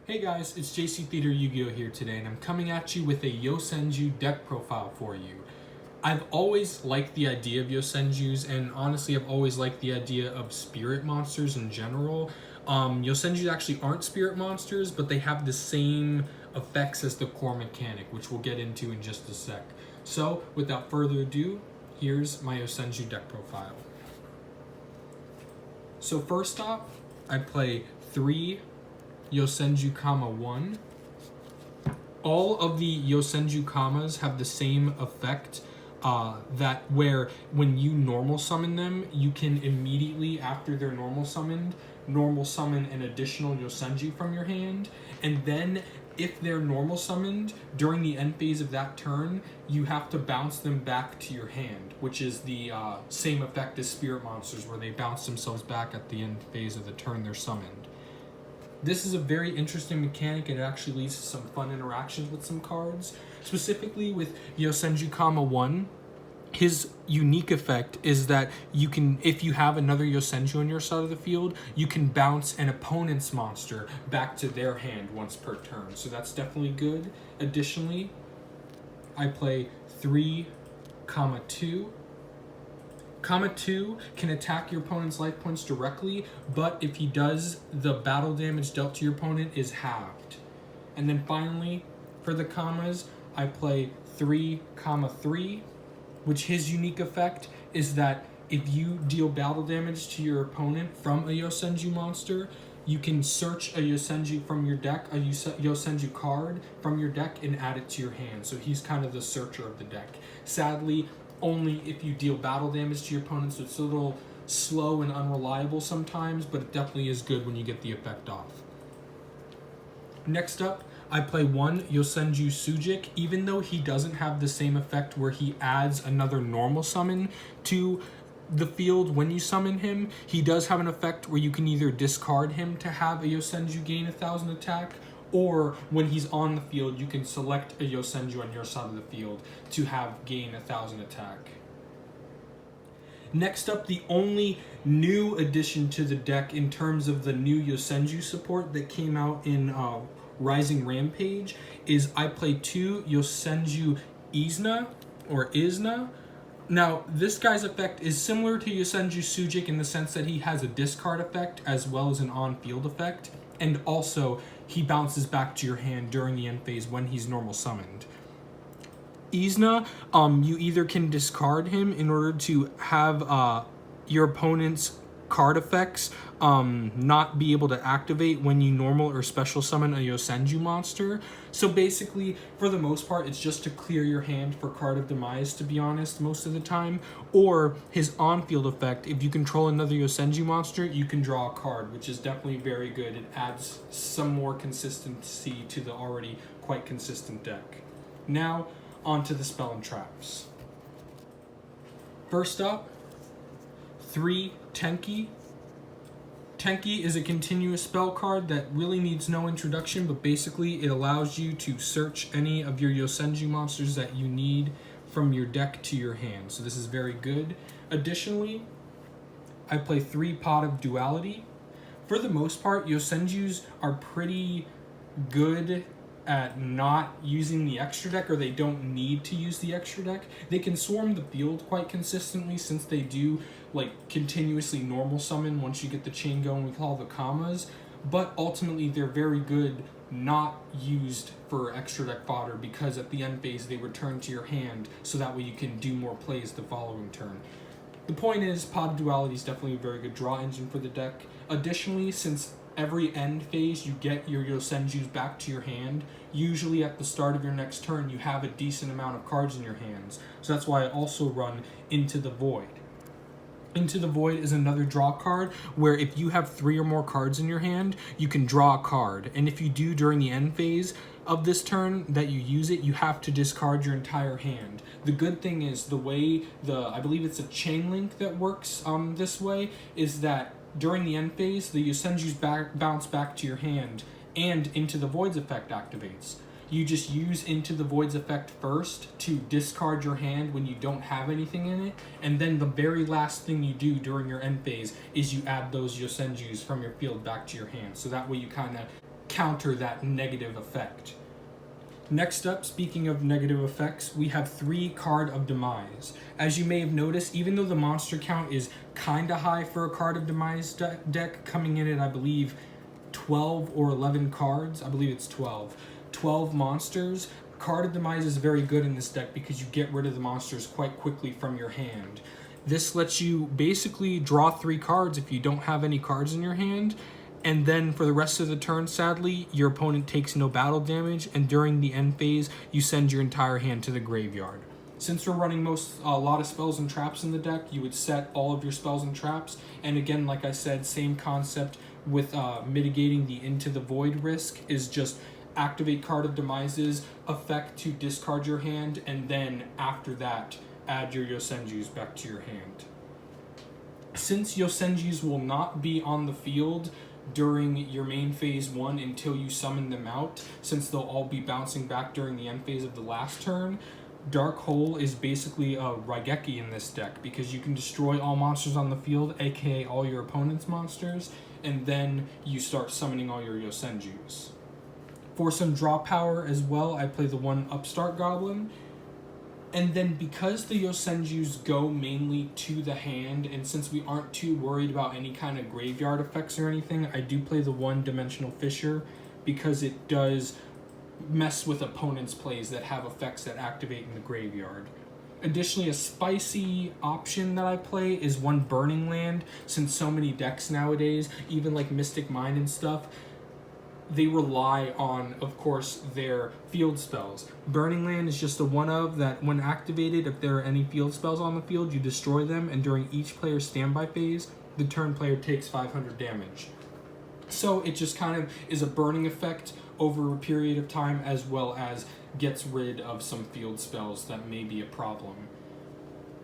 Hey guys, it's JC Theater Yu-Gi-Oh! Here today, and I'm coming at you with a Yosenju deck profile for you. I've always liked the idea of Yosenjus, and honestly, I've always liked the idea of spirit monsters in general. Yosenjus actually aren't spirit monsters, but they have the same effects as the core mechanic, which we'll get into in just a sec. So, without further ado, here's my Yosenju deck profile. So first off, I play 3 Yosenju, 1. All of the Yosenju kamas have the same effect that where when you normal summon them, you can immediately after they're normal summon an additional Yosenju from your hand, and then if they're normal summoned during the end phase of that turn, you have to bounce them back to your hand, which is the same effect as spirit monsters, where they bounce themselves back at the end phase of the turn they're summoned. This is a very interesting mechanic, and it actually leads to some fun interactions with some cards. Specifically with Yosenju, 1, his unique effect is that you can, if you have another Yosenju on your side of the field, you can bounce an opponent's monster back to their hand once per turn. So that's definitely good. Additionally, I play 3, 2. 2 can attack your opponent's life points directly, but if he does, the battle damage dealt to your opponent is halved. And then finally, for the kamas, I play 3, 3, which his unique effect is that if you deal battle damage to your opponent from a Yosenju monster, you can search a Yosenju from your deck, a Yosenju card from your deck, and add it to your hand. So he's kind of the searcher of the deck. Sadly, only if you deal battle damage to your opponent, so it's a little slow and unreliable sometimes, but it definitely is good when you get the effect off. Next up, I play 1 Yosenju Sujik. Even though he doesn't have the same effect where he adds another normal summon to the field when you summon him, he does have an effect where you can either discard him to have a Yosenju gain 1,000 attack, or when he's on the field, you can select a Yosenju on your side of the field to have gain 1,000 attack. Next up, the only new addition to the deck in terms of the new Yosenju support that came out in Rising Rampage is I play 2 Yosenju Isna. Now, this guy's effect is similar to Yosenju Sujik in the sense that he has a discard effect as well as an on-field effect, and also he bounces back to your hand during the end phase when he's normal summoned. Isna, you either can discard him in order to have your opponent's card effects not be able to activate when you normal or special summon a Yosenju monster. So basically, for the most part, it's just to clear your hand for Card of Demise, to be honest, most of the time. Or his on-field effect, if you control another Yosenju monster, you can draw a card, which is definitely very good. It adds some more consistency to the already quite consistent deck. Now, on to the spell and traps. First up, 3 Tenki. Tenki is a continuous spell card that really needs no introduction, but basically it allows you to search any of your Yosenju monsters that you need from your deck to your hand. So this is very good. Additionally, I play 3 Pot of Duality. For the most part, Yosenjus are pretty good at not using the extra deck, or they don't need to use the extra deck. They can swarm the field quite consistently since they do continuously normal summon once you get the chain going with all the kamas, but ultimately they're very good not used for extra deck fodder because at the end phase they return to your hand, so that way you can do more plays the following turn. The point is, Pot of Duality is definitely a very good draw engine for the deck. Additionally, since every end phase you get your Yosenjus back to your hand, usually at the start of your next turn you have a decent amount of cards in your hands. So that's why I also run Into the Void. Into the Void is another draw card where if you have 3 or more cards in your hand, you can draw a card. And if you do during the end phase of this turn that you use it, you have to discard your entire hand. The good thing is the way I believe it's a chain link that works this way, is that during the end phase, the Yosenjus bounce back to your hand and Into the Void's effect activates. You just use Into the Void's effect first to discard your hand when you don't have anything in it, and then the very last thing you do during your end phase is you add those Yosenjus from your field back to your hand. So that way you kind of counter that negative effect. Next up, speaking of negative effects, we have 3 Card of Demise. As you may have noticed, even though the monster count is kinda high for a Card of Demise deck, coming in at, I believe, 12 or 11 cards, I believe it's 12. 12 monsters, Card of Demise is very good in this deck because you get rid of the monsters quite quickly from your hand. This lets you basically draw 3 cards if you don't have any cards in your hand, and then for the rest of the turn, sadly, your opponent takes no battle damage, and during the end phase, you send your entire hand to the graveyard. Since we're running a lot of spells and traps in the deck, you would set all of your spells and traps, and again, like I said, same concept with mitigating the Into the Void risk is just activate Card of Demise's effect to discard your hand, and then after that, add your Yosenjus back to your hand. Since Yosenjus will not be on the field during your main phase 1 until you summon them out, since they'll all be bouncing back during the end phase of the last turn, Dark Hole is basically a Raigeki in this deck because you can destroy all monsters on the field, aka all your opponent's monsters, and then you start summoning all your Yosenjus. For some draw power as well, I play the 1 Upstart Goblin. And then because the Yosenjus go mainly to the hand, and since we aren't too worried about any kind of graveyard effects or anything, I do play the 1 Dimensional Fissure because it does mess with opponents' plays that have effects that activate in the graveyard. Additionally, a spicy option that I play is 1 Burning Land, since so many decks nowadays, even like Mystic Mind and stuff, they rely on, of course, their field spells. Burning Land is just a one of that when activated, if there are any field spells on the field, you destroy them, and during each player's standby phase, the turn player takes 500 damage. So it just kind of is a burning effect over a period of time, as well as gets rid of some field spells that may be a problem.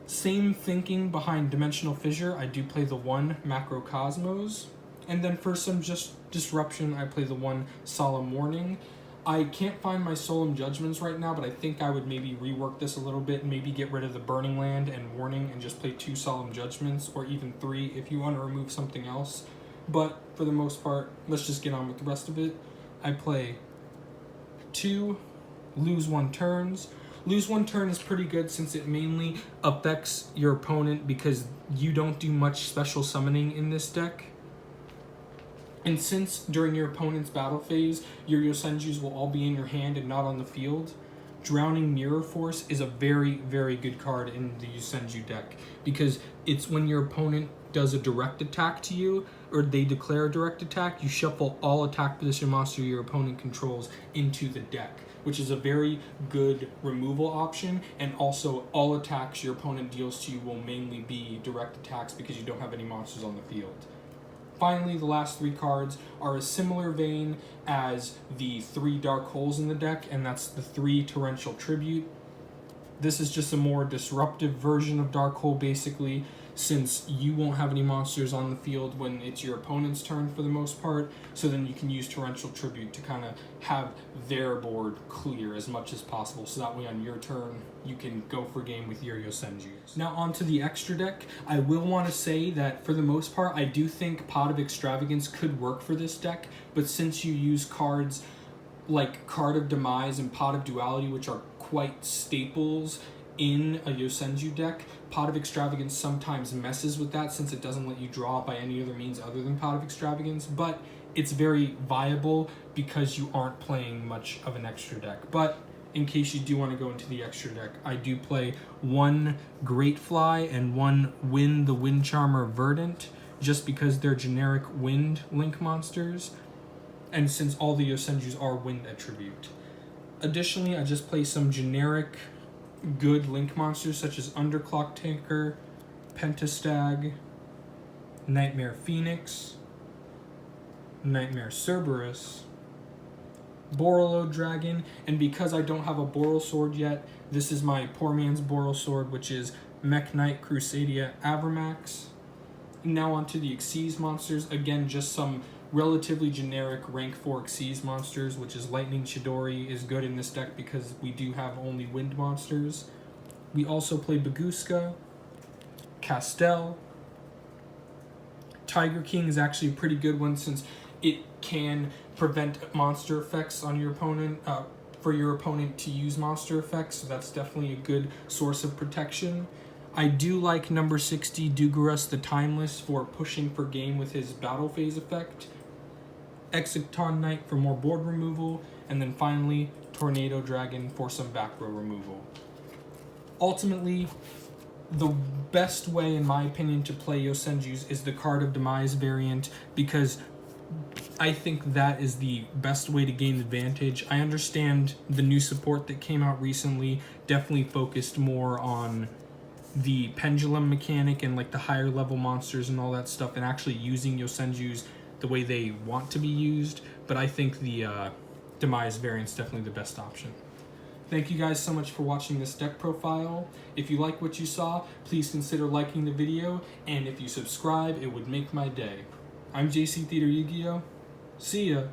Same thinking behind Dimensional Fissure, I do play the 1 Macrocosmos. And then for some just disruption, I play the 1 Solemn Warning. I can't find my Solemn Judgments right now, but I think I would maybe rework this a little bit, maybe get rid of the Burning Land and Warning and just play 2 Solemn Judgments, or even 3 if you want to remove something else. But for the most part, let's just get on with the rest of it. I play 2 Lose 1 Turns. Lose 1 turn is pretty good since it mainly affects your opponent because you don't do much special summoning in this deck. And since during your opponent's battle phase, your Yosenjus will all be in your hand and not on the field, Drowning Mirror Force is a very, very good card in the Yosenju deck because it's when your opponent does a direct attack to you, or they declare a direct attack, you shuffle all attack position monster your opponent controls into the deck, which is a very good removal option, and also all attacks your opponent deals to you will mainly be direct attacks because you don't have any monsters on the field. Finally, the last 3 cards are a similar vein as the 3 Dark Holes in the deck, and that's the 3 Torrential Tribute. This is just a more disruptive version of Dark Hole, basically, since you won't have any monsters on the field when it's your opponent's turn for the most part, so then you can use Torrential Tribute to kind of have their board clear as much as possible, so that way on your turn you can go for game with your Yosenjus. Now onto the extra deck. I will want to say that for the most part I do think Pot of Extravagance could work for this deck, but since you use cards like Card of Demise and Pot of Duality, which are quite staples in a Yosenju deck, Pot of Extravagance sometimes messes with that since it doesn't let you draw by any other means other than Pot of Extravagance, but it's very viable because you aren't playing much of an extra deck. But in case you do want to go into the extra deck, I do play 1 Great Fly and 1 Wind the Wind Charmer Verdant, just because they're generic wind link monsters, and since all the Yosenjus are wind attribute. Additionally, I just play some generic good link monsters such as Underclock Tanker, Pentastag, Nightmare Phoenix, Nightmare Cerberus, Borrelode Dragon, and because I don't have a Boral Sword yet, this is my poor man's Boral Sword, which is Mech Knight Crusadia Avramax. Now onto the Xyz monsters. Again, just some relatively generic rank 4 Xyz monsters, which is Lightning Chidori is good in this deck because we do have only wind monsters. We also play Baguska, Castel. Tiger King is actually a pretty good one since it can prevent monster effects on your opponent, for your opponent to use monster effects, so that's definitely a good source of protection. I do like number 60, Dugarus the Timeless, for pushing for game with his battle phase effect. Exciton Knight for more board removal, and then finally Tornado Dragon for some back row removal. Ultimately, the best way, in my opinion, to play Yosenjus is the Card of Demise variant, because I think that is the best way to gain advantage. I understand the new support that came out recently definitely focused more on the pendulum mechanic and like the higher level monsters and all that stuff, and actually using Yosenjus the way they want to be used, but I think the Demise variant is definitely the best option. Thank you guys so much for watching this deck profile. If you like what you saw, please consider liking the video, and if you subscribe, it would make my day. I'm JC Theater Yu-Gi-Oh! See ya!